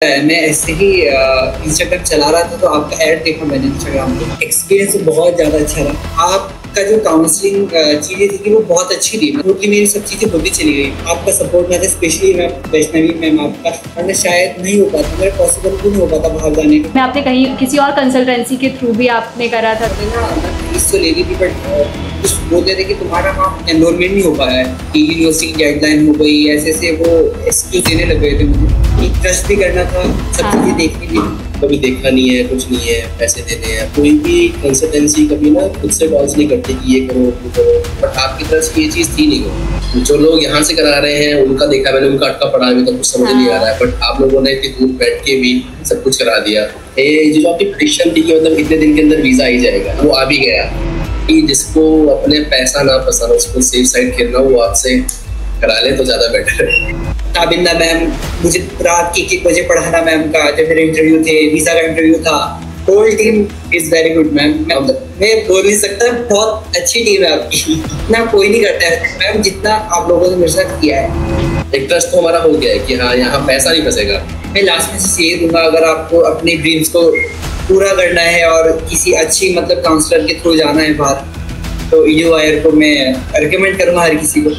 मैं ऐसे ही इंस्टाग्राम चला रहा था तो आपका ऐड देखा मैंने इंस्टाग्राम पे। एक्सपीरियंस बहुत ज़्यादा अच्छा रहा। आपका जो काउंसलिंग चीज़ें थी वो बहुत अच्छी थी, क्योंकि मेरी सब चीज़ें होती चली गई। आपका सपोर्ट मैं था, स्पेशली मैम वैष्णवी मैम आपका, वरना शायद नहीं हो पाता, मेरा पॉसिबल भी नहीं हो पाता बाहर जाने का। मैं आपने कहीं किसी और कंसल्टेंसी के थ्रू भी आपने करा था? फीस तो ले ली थी, बट कुछ बोलते थे कि तुम्हारा काम एनरोलमेंट नहीं हो पाया है, कि यूनिवर्सिटी की गाइडलाइन हो गई, ऐसे ऐसे वो एक्सक्यूज देने लग गए थे मुझे। ट्रस्ट भी करना था, सब चीज़ें देखनी थी। कभी देखा नहीं है, कुछ नहीं है, पैसे देने हैं। कोई भी कंसल्टेंसी कभी ना खुद से कॉल्स नहीं करते कि ये करो वो करो, बट आपकी तरफ से ये चीज़ थी नहीं। जो लोग यहाँ से करा रहे हैं उनका देखा मैंने, उनका अटका पड़ा अभी तक कुछ समझ नहीं आ रहा है, बट आप लोगों ने इतनी दूर बैठ के भी सब कुछ करा दिया। ये जो आपकी प्रेडिक्शन थी कि मतलब इतने दिन के अंदर वीज़ा आ ही जाएगा, वो आ भी गया। कि जिसको अपने पैसा ना पसंद, उसको सेफ साइड खेलना, वो आपसे करा ले तो ज़्यादा बेटर है। ताबिंदा मैम, मुझे रात के 1 बजे पढ़ाना मैम का, जब मेरे इंटरव्यू थे, वीज़ा का इंटरव्यू था। Whole team is very good ma'am. मैं बोल नहीं सकता, बहुत अच्छी टीम है आपकी। इतना कोई नहीं करता है मैम जितना आप लोगों ने मेरे साथ किया है। एक ट्रस्ट तो हमारा हो गया है कि हाँ यहाँ पैसा नहीं फंसेगा। मैं लास्ट में ये दूंगा, अगर आपको अपने ड्रीम्स को पूरा करना है और किसी अच्छी मतलब काउंसलर के थ्रू जाना है बाहर, तो EduWire को मैं रिकमेंड करूँगा हर किसी को।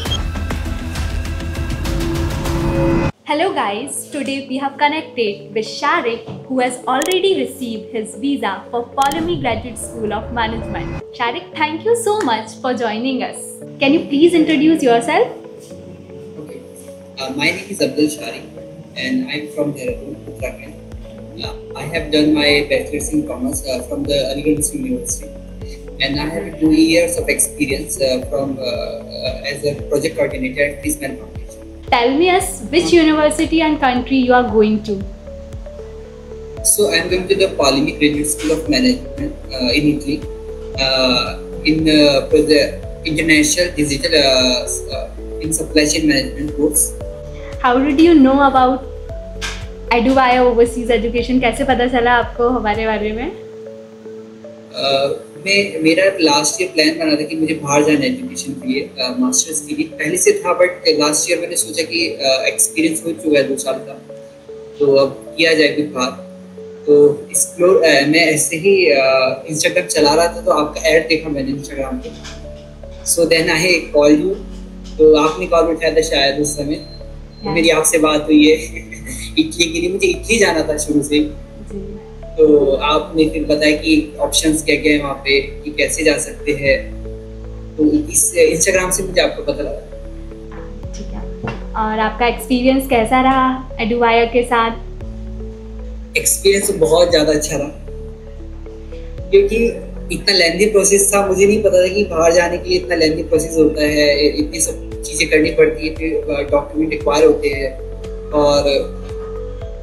Hello guys, today we have connected with Sharik, who has already received his visa for Polemy Graduate School of Management. Sharik, thank you so much for joining us. Can you please introduce yourself? Okay, my name is Abdul Sharik and I'm from Dehradun, Uttarakhand. I have done my bachelor's in commerce from the Aligarh Muslim University, and I have 2 years of experience from as a project coordinator at Frisman Foundation. Tell me us which university and country you are going to. So I'm going to the Polemy Graduate School of Management in Italy, for the International Digital in Supply Chain Management course. How did you know about EduWire Overseas Education? कैसे पता चला आपको हमारे बारे में? मेरा last year plan बना था कि मुझे बाहर जाना है एजुकेशन के लिए, मास्टर्स के लिए पहले से था, बट लास्ट ईयर मैंने सोचा कि एक्सपीरियंस हो चुका है 2 साल का, तो अब किया जाए कुछ बाहर। तो एक्सप्लोर मैं ऐसे ही इंस्टाग्राम चला रहा था तो आपका ऐड देखा मैंने इंस्टाग्राम पे, so then I call you. तो आपने कॉल उठाया था शायद उस समय, तो मेरी आपसे बात हुई है। इटली के लिए, मुझे इटली जाना था शुरू से, तो आपने फिर बताया कि ऑप्शंस क्या क्या है वहाँ पे, कि कैसे जा सकते हैं, तो इस इंस्टाग्राम से मुझे आपको पता लगा। ठीक है, और आपका एक्सपीरियंस कैसा रहा EduWire के साथ? एक्सपीरियंस बहुत ज़्यादा अच्छा रहा, क्योंकि इतना लेंथी प्रोसेस था, मुझे नहीं पता था कि बाहर जाने के लिए इतना लेंथी प्रोसेस होता है, इतनी सब चीज़ें करनी पड़ती है, फिर डॉक्यूमेंट रिक्वायर होते हैं, और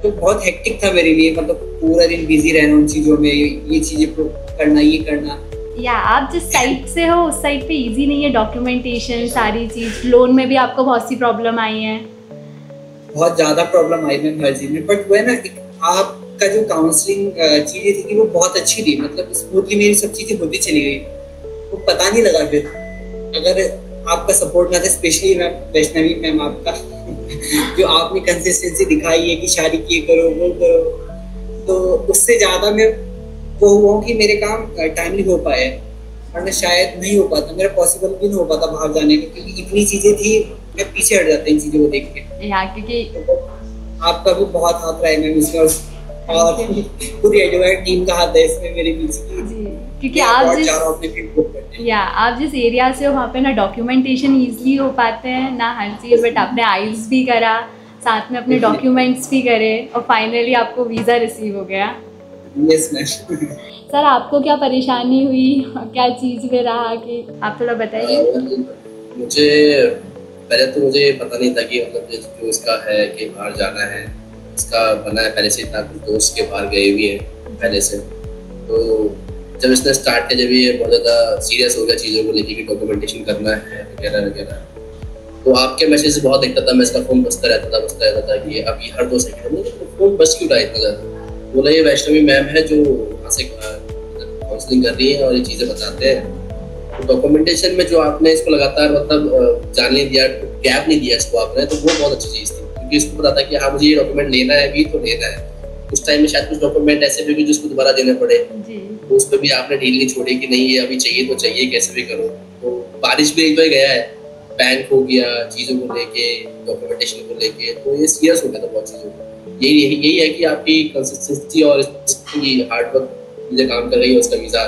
तो बहुत हेक्टिक था मेरे लिए। मतलब पूरा दिन बिजी रहना उन चीज़ों में, ये चीज़ें करना, ये करना। या आप जिस साइड से हो उस साइड पे इजी नहीं है डॉक्यूमेंटेशन, सारी चीज़। लोन में भी आपको बहुत सी प्रॉब्लम आई है? बहुत ज़्यादा प्रॉब्लम आई मैम हर चीज़ में, बट वो है ना, आपका जो काउंसलिंग चीज़ें थी कि वो बहुत अच्छी थी, मतलब स्मूथली मेरी सब चीज़ें होती चली गई, वो पता नहीं लगा। फिर अगर आपका सपोर्ट ना था, स्पेशली मैम वैष्णवी मैम आपका, जो आपने कंसिस्टेंसी दिखाई है कि शादी ये करो वो करो, तो उससे ज़्यादा मैं वो हुआ हूँ कि मेरे काम टाइमली हो पाए, वरना शायद नहीं हो पाता, मेरा पॉसिबल भी नहीं हो पाता बाहर जाने का, क्योंकि इतनी चीज़ें थी, मैं पीछे हट जाता इन चीज़ों को देख के। क्योंकि तो आपका भी बहुत हाथ रहा है मैम इसमें, और पूरी EduWire टीम का हाथ है इसमें मेरे पीछे की, क्योंकि आप जिस एरिया से हो वहाँ पे ना डॉक्यूमेंटेशन ईजिली हो पाते हैं ना हर चीज़, बट आपने आइल्स भी करा, साथ में अपने डॉक्यूमेंट्स भी करे, और फाइनली आपको वीज़ा रिसीव हो गया। Yes ma'am. सर, आपको क्या परेशानी हुई, क्या चीज़ में रहा, कि आप थोड़ा बताइए। मुझे पहले तो मुझे पता नहीं था कि मतलब जो इसका है कि बाहर जाना है, इसका बना है पहले से, इतना कुछ दोस्त के बाहर गए हुए हैं पहले से। तो जब इसने स्टार्ट किया, जब ये बहुत ज़्यादा सीरियस हो गया चीज़ों को लेके कि डॉक्यूमेंटेशन करना है वगैरह वगैरह, तो आपके मैसेज बहुत देखता था मैं, इसका फ़ोन बजता रहता था कि अभी हर 2 सेकंड में फ़ोन बज क्यों रहा है इतना ज़्यादा। बोला ये वैष्णवी मैम है जो वहाँ से काउंसलिंग कर रही है और ये चीज़ें बताते हैं। तो डॉक्यूमेंटेशन में जो आपने इसको लगातार मतलब जाने दिया, गैप नहीं दिया इसको आपने, तो वो बहुत अच्छी चीज़ थी। क्योंकि उसको पता था कि हाँ मुझे ये डॉक्यूमेंट लेना है भी तो लेना है। उस टाइम में शायद कुछ डॉक्यूमेंट ऐसे भी जिसको दोबारा देने पड़े, तो उस पर भी आपने ढील नहीं छोड़ी कि नहीं ये अभी चाहिए तो चाहिए, कैसे भी करो। तो बारिश भी एक बार गया है, बैंक हो गया, चीज़ों को लेके, डॉक्यूमेंटेशन को लेके, तो ये सीरियस हो गया था बहुत चीज़ों को। यही है कि आपकी कंसिस्टेंसी और हार्ड वर्क मुझे काम कर रही है, उसका वीज़ा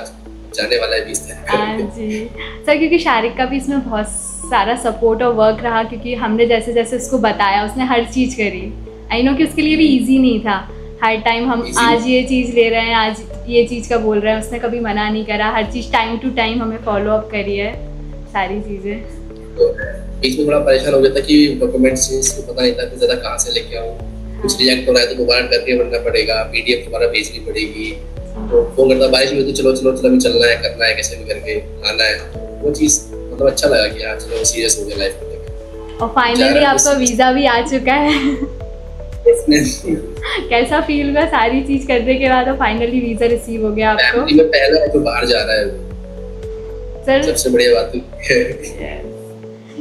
जाने वाला है 20 तारीख। जी सर, क्योंकि शारिक का भी इसमें बहुत सारा सपोर्ट और वर्क रहा, क्योंकि हमने जैसे जैसे उसको बताया उसने हर चीज़ करी। आई नो कि उसके लिए भी इजी नहीं था, हर टाइम हम आज ये चीज़ ले रहे हैं, आज ये चीज़ का बोल रहे हैं, उसने कभी मना नहीं करा, हर चीज़ टाइम टू टाइम हमें फॉलो अप करी है सारी चीज़ें। तो बीच में थोड़ा परेशान हो गया था कि डॉक्यूमेंट्स इसको पता नहीं था कि ज़्यादा कहाँ से लेके आऊँ, कुछ रिजेक्ट हो रहा है तो दोबारा करके भरना पड़ेगा, PDF दोबारा भेजनी पड़ेगी। तो फोन करता बारिश में तो चलो अभी चलना है, करना है, कैसे भी करके आना है। वो चीज़ मतलब अच्छा लगा कि हाँ चलो सीरियस हो गया लाइफ में। और फाइनली आपका वीज़ा भी आ चुका है। कैसा फील हुआ सारी चीज करने के बाद, और फाइनली वीजा रिसीव हो गया आपको? फैमिली में पहला जो बाहर जा रहा है सर, सबसे बढ़िया बात है।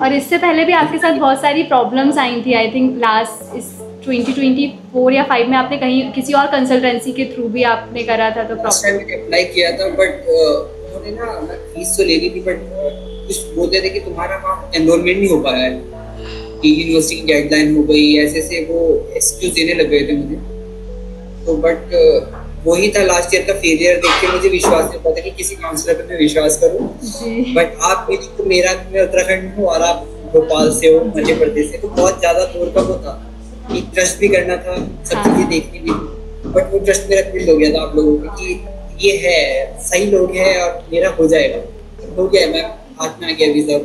और इससे पहले भी आपके साथ बहुत सारी प्रॉब्लम्स आई थी, आई थिंक लास्ट इस 2024 या 5 में आपने कहीं किसी और कंसल्टेंसी के थ्रू भी आपने करा था, तो प्रॉब्लम अप्लाई किया था, बट उन्होंने ना फीस तो ले ली थी, बट कुछ बोलते थे कि तुम्हारा वहाँ एनरोलमेंट नहीं हो पाया है कि यूनिवर्सिटी की गाइडलाइन हो गई, ऐसे से वो एक्सक्यूज देने लग गए थे मुझे। तो बट वही था लास्ट ईयर का फेलियर देख के मुझे विश्वास नहीं पता कि किसी काउंसलर पे मैं विश्वास करूं। बट आप तो मैं उत्तराखंड हूँ और आप भोपाल से हो, मध्य प्रदेश से, तो बहुत ज्यादा दूर का वो था कि ट्रस्ट भी करना था, सब चीजें देखनी भी, बट वो ट्रस्ट मेरा बिल्ड हो गया था आप लोगों को कि ये है सही लोग हैं और मेरा हो जाएगा, हो गया। मैं हाथ में आ गया वीजा। ये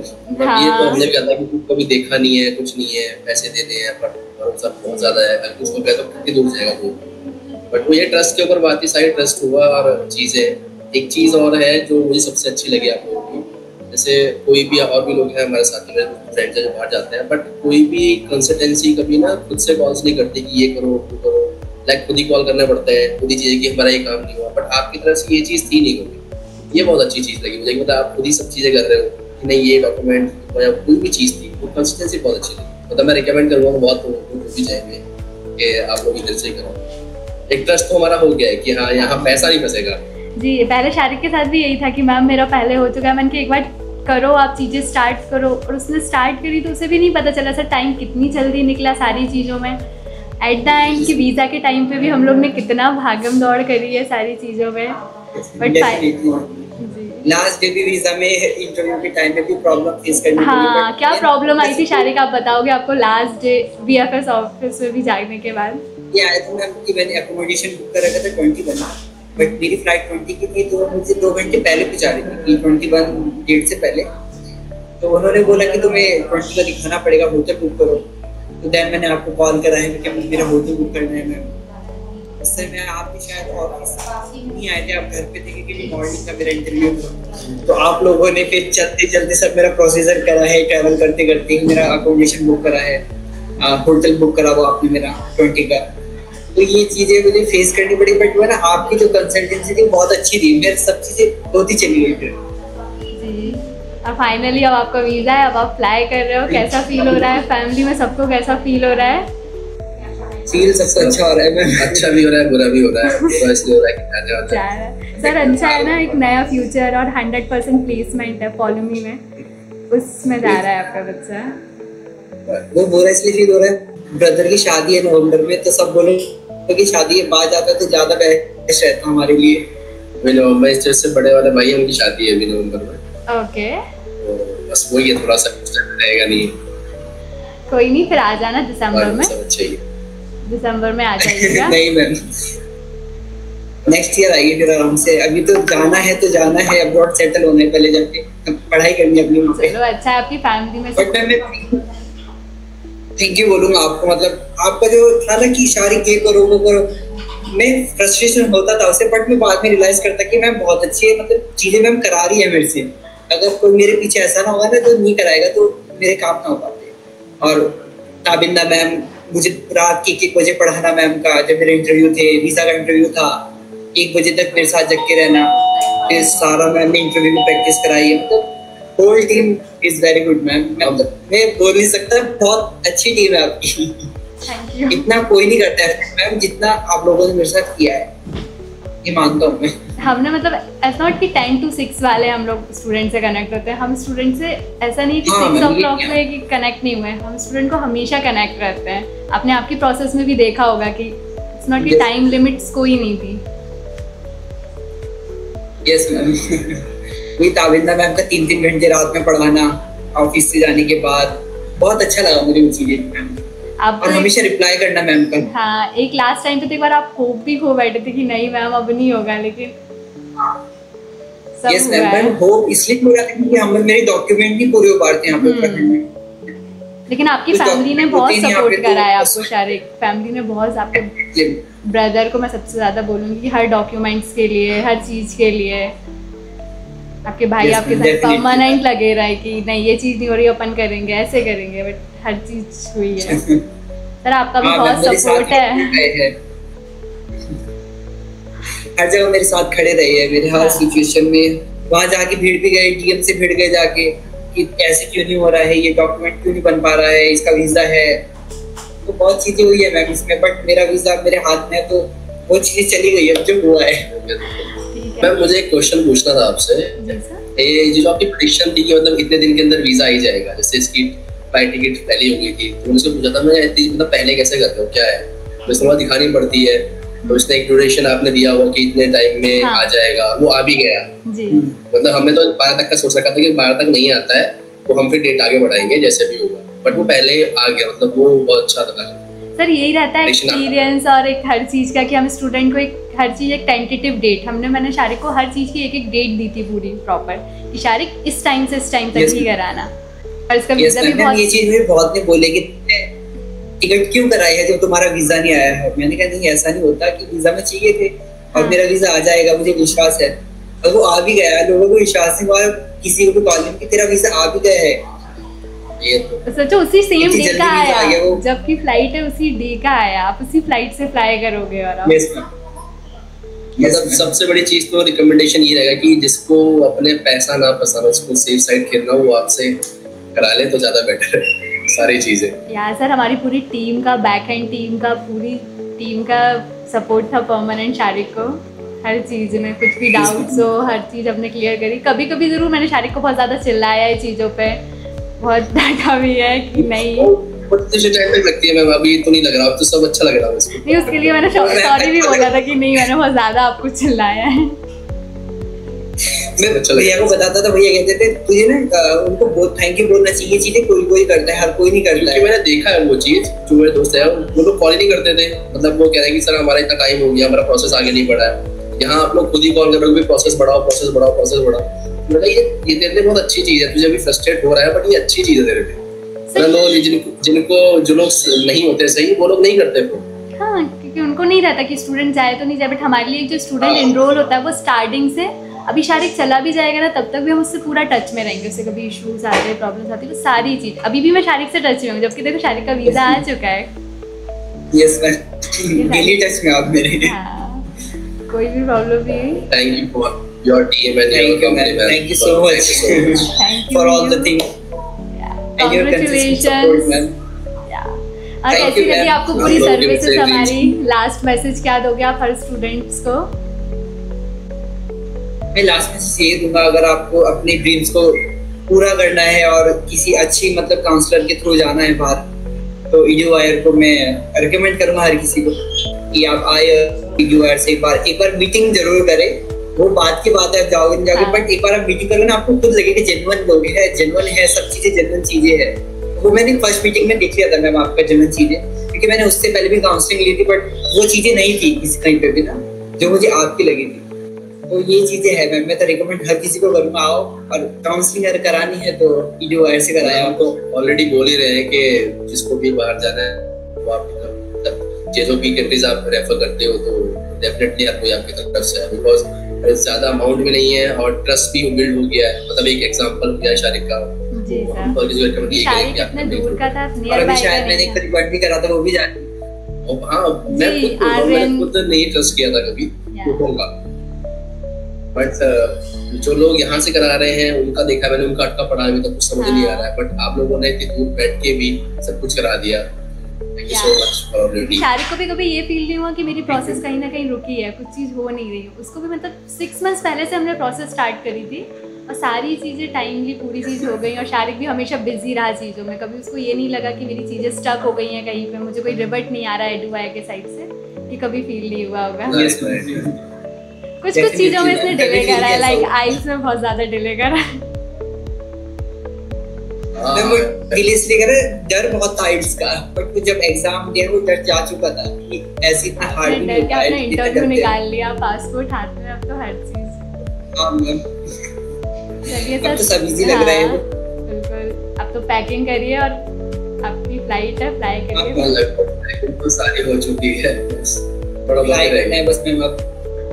तो हमने भी कहा कि कभी देखा नहीं है, कुछ नहीं है, पैसे देने हैं पर भरोसा बहुत ज्यादा है, अगर उसको कहता तो कितनी दूर जाएगा वो। बट वो ये ट्रस्ट के ऊपर बात ही, सारी ट्रस्ट हुआ। और चीज़ें एक चीज़ और है जो मुझे सबसे अच्छी लगी आप लोगों की, जैसे कोई भी और भी लोग हैं हमारे साथ में फ्रेंड्स जो बाहर जाते हैं, बट कोई भी कंसल्टेंसी कभी ना खुद से कॉल्स नहीं करते कि ये करो वो करो, लाइक खुद ही कॉल करना पड़ता है, खुद ही चीज़ें कि हमारा ये काम नहीं हुआ। बट आपकी तरफ से ये चीज़ थी नहीं कभी, ये बहुत अच्छी चीज़ लगी मुझे, मतलब आप खुद ही सब चीज़ें कर रहे हो कि नहीं ये डॉक्यूमेंट या कोई भी चीज़ थी, वो कंसिस्टेंसी बहुत अच्छी थी। मतलब मैं रिकमेंड करूँगा बहुत लोग भी जाएंगे कि आप लोग इधर से ही करो। एक ट्रस्ट तो हमारा हो गया है कि हाँ यहाँ पैसा नहीं फंसेगा। जी, पहले शारिक के साथ भी यही था कि मैम मेरा पहले हो चुका है, मैंने कि एक बार करो आप चीज़ें स्टार्ट करो, और उसने स्टार्ट करी तो उसे भी नहीं पता चला सर टाइम कितनी जल्दी निकला सारी चीज़ों में। एट द एंड कि वीज़ा के टाइम पे भी हम लोग ने कितना भागम दौड़ करी है सारी चीज़ों में। बट लास्ट डे भी वीजा में इंटरव्यू के टाइम पे भी प्रॉब्लम फेस करनी पड़ी। हाँ, क्या प्रॉब्लम आई थी शारिक, आप बताओगे आपको लास्ट डे VFS ऑफिस में भी जाने के बाद? ये आया था मैम कि मैंने अकोमोडेशन बुक कर रखा था 21, बट मेरी फ्लाइट 20 की थी, तो मुझे 2 घंटे पहले पहुंचा रही थी, 21 डेट से पहले। तो उन्होंने बोला कि तुम्हें 20 का दिखाना पड़ेगा, होटल बुक करो। तो देन मैंने आपको कॉल करा है कि मेरा होटल बुक करना है मैम। उस समय आप भी शायद ऑफिस नहीं आए थे, आप घर पे थे क्योंकि मॉर्निंग का मेरा इंटरव्यू था। तो आप लोगों ने फिर चलते सब मेरा प्रोसीजर करा है, ट्रैवल करते करते ही मेरा अकोमोडेशन बुक करा है, होटल बुक करा हुआ आपने मेरा 20 का। तो ये चीज़ें मुझे फेस करनी पड़ी, बट वो ना आपकी जो कंसल्टेंसी थी बहुत अच्छी थी, मेरी सब चीज़ें होती चली गई फिर। अब फाइनली अब आपका वीज़ा है, अब आप फ्लाई कर रहे हो, कैसा फील हो रहा है? फैमिली में सबको कैसा फील हो रहा है? फील सबसे अच्छा हो रहा है मैम। अच्छा भी हो रहा है, बुरा भी हो रहा है, बुरा इसलिए हो रहा है कि जाने वाला है सर अच्छा है ना, एक नया फ्यूचर और 100% प्लेसमेंट है पॉलोमी में, उसमें जा रहा है आपका बच्चा। वो बुरा इसलिए फील हो रहा है, ब्रदर की शादी है नवंबर में, तो सब बोले कि शादी के बाद आता तो ज्यादा बेस्ट रहता हमारे लिए। अभी नवंबर से बड़े वाले भाई उनकी शादी है अभी नवंबर में। ओके, तो बस वही है, थोड़ा सा रहेगा नहीं, कोई नहीं, फिर आ जाना दिसंबर में। अच्छा ही दिसंबर में आ जाइएगा। नहीं मैम, नेक्स्ट ईयर आइए फिर आराम से। अभी तो जाना है अब्रॉड सेटल होने पहले, जाके पढ़ाई करनी है अपनी। चलो अच्छा है, आपकी फैमिली में बट मैं थैंक यू बोलूँगा आपको, मतलब आपका जो था ना कि शारिक ये करो वो करो, मैं फ्रस्ट्रेशन होता था उससे, बट मैं बाद में रियलाइज करता कि मैम बहुत अच्छी है, मतलब चीज़ें मैम करा रही है मेरे से। अगर कोई मेरे पीछे ऐसा ना होगा ना तो नहीं कराएगा तो मेरे काम ना हो पाते। और ताबिंदा मैम मुझे रात के 1 बजे पढ़ाना मैम का, जब मेरे इंटरव्यू थे, वीज़ा का इंटरव्यू था, 1 बजे तक मेरे साथ जग के रहना, फिर सारा मैम ने इंटरव्यू की प्रैक्टिस कराई है। मतलब whole team is very good ma'am, मैं बोल नहीं सकता, बहुत अच्छी टीम है आपकी। Thank you. इतना कोई नहीं करता है मैम जितना आप लोगों ने मेरे साथ किया है, ये मानता हूँ मैं। हमने मतलब ऐसा नॉट कि 10 to 6 वाले हम लोग स्टूडेंट से कनेक्ट होते हैं, हम स्टूडेंट से ऐसा नहीं कि 6 o'clock पे कि कनेक्ट नहीं हुए, हम स्टूडेंट को हमेशा कनेक्ट करते हैं। आपने आपकी प्रोसेस में भी देखा होगा कि इट्स नॉट कि टाइम लिमिट्स कोई नहीं थी। Yes ma'am. वही ताबिंदा मैम का 3-3 घंटे रात में पढ़ाना ऑफिस से जाने के बाद, बहुत अच्छा लगा मुझे वो चीजें मैम। और हमेशा रिप्लाई करना मैम का। हाँ, एक लास्ट टाइम पे तो एक बार आप होप भी खो बैठे थे कि नहीं मैम अब नहीं होगा, लेकिन यस मैम, होप इसलिए हो रहा था क्योंकि हम मेरे डॉक्यूमेंट नहीं पूरे हो पा रहे थे यहाँ पे उत्तराखंड में। लेकिन आपकी फैमिली ने बहुत सपोर्ट करा है आपको शारिक, फैमिली ने बहुत, आपके ब्रदर को मैं सबसे ज्यादा बोलूंगी कि हर डॉक्यूमेंट्स के लिए, हर चीज के लिए आपके भाई आपके साथ परमानेंट लगे रहे कि नहीं ये चीज नहीं हो रही अपन करेंगे, ऐसे करेंगे, बट हर चीज हुई है। सर आपका भी बहुत सपोर्ट है, हर जगह मेरे साथ खड़े रहे हैं मेरे हर सिचुएशन में। वहाँ जाके भीड़ भी गए, डीएम से भिड़ गए जाके कि ऐसे क्यों नहीं हो रहा है, ये डॉक्यूमेंट क्यों नहीं बन पा रहा है, इसका वीजा है, तो बहुत चीजें हुई है मैम इसमें, बट मेरा वीजा मेरे हाथ में है तो वो चीजें चली गई है जो हुआ है। मैम मुझे एक क्वेश्चन पूछना था आपसे, ये जो आपकी प्रेडिक्शन थी कि मतलब इतने दिन के अंदर वीजा आ ही जाएगा, जैसे इसकी फ्लाइट टिकट पहले हो गई थी, तो मुझसे पूछा था मैं मतलब पहले कैसे करते हो, क्या है तो इसमें दिखानी पड़ती है, तो उसने एक ड्यूरेशन आपने दिया हुआ कि इतने टाइम में आ जाएगा, वो आ भी गया जी। मतलब हमने तो 12 तक का सोच रखा था कि 12 तक नहीं आता है तो हम फिर डेट आगे बढ़ाएंगे जैसे भी होगा, बट वो पहले आ गया, मतलब वो बहुत अच्छा था। सर यही रहता है एक्सपीरियंस और एक हर चीज का कि हम स्टूडेंट को एक हर चीज एक टेंटेटिव डेट, मैंने शारिक को हर चीज की एक डेट दी थी पूरी प्रॉपर कि शारिक इस टाइम से इस टाइम तक ही कराना, और इसका वीजा भी बहुत, ये चीज भी बहुत ने बोले कि टिकट क्यों कराई है जब तुम्हारा वीजा नहीं आया है। मैंने कहा नहीं ऐसा नहीं होता कि वीजा में चाहिए थे और मेरा वीजा आ जाएगा, मुझे विश्वास है, और वो आ भी गया, लोगों को विश्वास नहीं हुआ, किसी को भी कॉल नहीं कि तेरा वीजा आ भी गया है। ये तो सोचो उसी सेम डे का आया, जबकि फ्लाइट है उसी डे का आया, आप उसी फ्लाइट से फ्लाई करोगे। और मतलब सबसे बड़ी चीज तो रिकमेंडेशन ये रहेगा कि जिसको अपने पैसा ना पसंद, उसको सेफ साइड खेलना, वो आपसे करा ले तो ज्यादा बेटर है सारी चीजें। यार सर हमारी पूरी टीम का, बैक एंड टीम का, पूरी टीम का सपोर्ट था परमानेंट शारिक को, हर चीज में कुछ भी डाउट्स हो हर चीज हमने क्लियर करी। कभी कभी जरूर मैंने शारिक को बहुत ज्यादा चिल्लाया है चीजों पे, बहुत डांटा भी है कि नहीं टाइम तक लगती है मैम, अभी तो नहीं लग रहा, अब तो सब अच्छा लग रहा है मुझे। नहीं उसके लिए मैंने सॉरी भी बोला था कि नहीं मैंने बहुत ज्यादा आपको चिल्लाया है। मैं भैया को बताता था, भैया कहते थे तुझे ना उनको बहुत थैंक यू बोलना चाहिए, चीजें कोई कोई करता है, हर कोई नहीं करता है। मैंने देखा है वो चीज, जो मेरे दोस्त है वो लोग कॉल नहीं करते थे, मतलब वो कह रहे हैं कि सर हमारा इतना टाइम हो गया, हमारा प्रोसेस आगे नहीं बढ़ा है। यहाँ आप लोग खुद ही कॉल करोगे प्रोसेस बढ़ाओ, प्रोसेस बढ़ाओ, प्रोसेस बढ़ाओ। मतलब ये तेरे लिए बहुत अच्छी चीज है, तुझे अभी फ्रस्ट्रेट हो रहा है बट ये अच्छी चीज है तेरे लिए। जिनको जो लोग नहीं होते सही वो लोग नहीं करते फिर। हाँ क्योंकि उनको नहीं रहता कि स्टूडेंट जाए तो नहीं जाए, बट हमारे लिए जो स्टूडेंट एनरोल होता है वो स्टार्टिंग से, अभी शारिक चला भी जाएगा ना तब तक भी हम उससे पूरा टच में रहेंगे, उससे कभी इश्यूज आते हैं, प्रॉब्लम्स आती है, वो सारी चीज अभी भी मैं शारिक से टच में हूँ, जबकि देखो शारिक का वीजा आ चुका है। यस मैम, डेली टच में आप मेरे। हाँ, कोई भी प्रॉब्लम नहीं। Thank you for your team and your company ma'am, thank you so much for all the things and your consistent support ma'am. और कैसी लगी आपको पूरी सर्विसेज हमारी? लास्ट मैसेज क्या दोगे आप हर स्टूडेंट्स को? मैं लास्ट में ये दूंगा, अगर आपको अपने ड्रीम्स को पूरा करना है और किसी अच्छी मतलब काउंसलर के थ्रू जाना है बाहर, तो EduWire को मैं रिकमेंड करूंगा हर किसी को कि आप आए EduWire से एक बार मीटिंग जरूर करें। वो बात की बात है, आप जाओगे नहीं जाओगे, बट एक बार आप मीटिंग करोगे ना आपको खुद लगेगा जेन्युइन लोग हैं, जेन्युइन है, सब चीजें जेन्युइन चीजें है। वो मैंने फर्स्ट मीटिंग में देख लिया था मैम आपका जेन्युइन चीजें, क्योंकि मैंने उससे पहले भी काउंसलिंग ली थी बट वो चीजें नहीं थी किसी कहीं पे भी ना जो मुझे आपकी लगी थी। तो ये चीजें है मैम, मैं तो रिकमेंड हर किसी को करूंगा, आओ और काउंसलिंग अगर करानी है तो EduWire से कराया। तो ऑलरेडी बोल ही रहे हैं कि जिसको भी बाहर जाना है वो आपकी जो भी कंट्रीज आप रेफर करते हो तो डेफिनेटली आपकी तरफ से है, बिकॉज ज्यादा अमाउंट भी नहीं है और ट्रस्ट भी बिल्ड हो गया है। मतलब एक एग्जांपल हो गया शारिक का, जी सर, शारिक इतना दूर का था, नियर बाय शायद मैंने एक रिकॉर्ड भी करा था, वो भी जान। हाँ मैं खुद नहीं ट्रस्ट किया था कभी लोगों का, बट जो लोग यहाँ से करा रहे हैं उनका देखा मैंने, उनका अटका पड़ा अभी तक कुछ समझ नहीं आ रहा है, बट आप लोगों ने इतनी दूर बैठ के भी सब कुछ करा दिया। Thank you so much for क्योंकि शारिक को भी कभी ये फील नहीं हुआ कि मेरी प्रोसेस कहीं ना कहीं रुकी है, कुछ चीज़ हो नहीं रही। उसको भी मतलब 6 मंथ्स पहले से हमने प्रोसेस स्टार्ट करी थी और सारी चीज़ें टाइमली पूरी चीज़ हो गई। और शारिक भी हमेशा बिजी रहा चीज़ों में, कभी उसको ये नहीं लगा कि मेरी चीज़ें स्टक हो गई हैं कहीं पे, मुझे कोई रिवर्ट नहीं आ रहा है एडुआई के साइड से, ये कभी फील नहीं हुआ होगा। कुछ चीज़ों में इसने डिले करा है, लाइक आइल्स में बहुत ज़्यादा डिले करा है। डर बहुत था आइल्स का, बट जब एग्जाम दिया वो डर जा चुका था कि ऐसी इतना हार्ड नहीं होता है। आपने इंटरव्यू निकाल लिया, पासपोर्ट हाथ में, अब तो हर चीज। हां मैम, चलिए अब तो सब इजी लग रहा है। बिल्कुल, अब तो पैकिंग करिए और आपकी फ्लाइट है, फ्लाई करिए। पैकिंग तो सारी हो चुकी है, बस थोड़ा बाकी रह गया है बस मैम अब।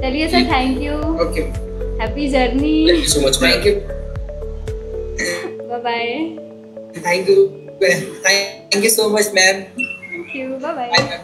चलिए sir, thank you. Okay, happy journey. Thank you so much, thank you, bye bye. Thank you so much ma'am. Thank you, bye bye.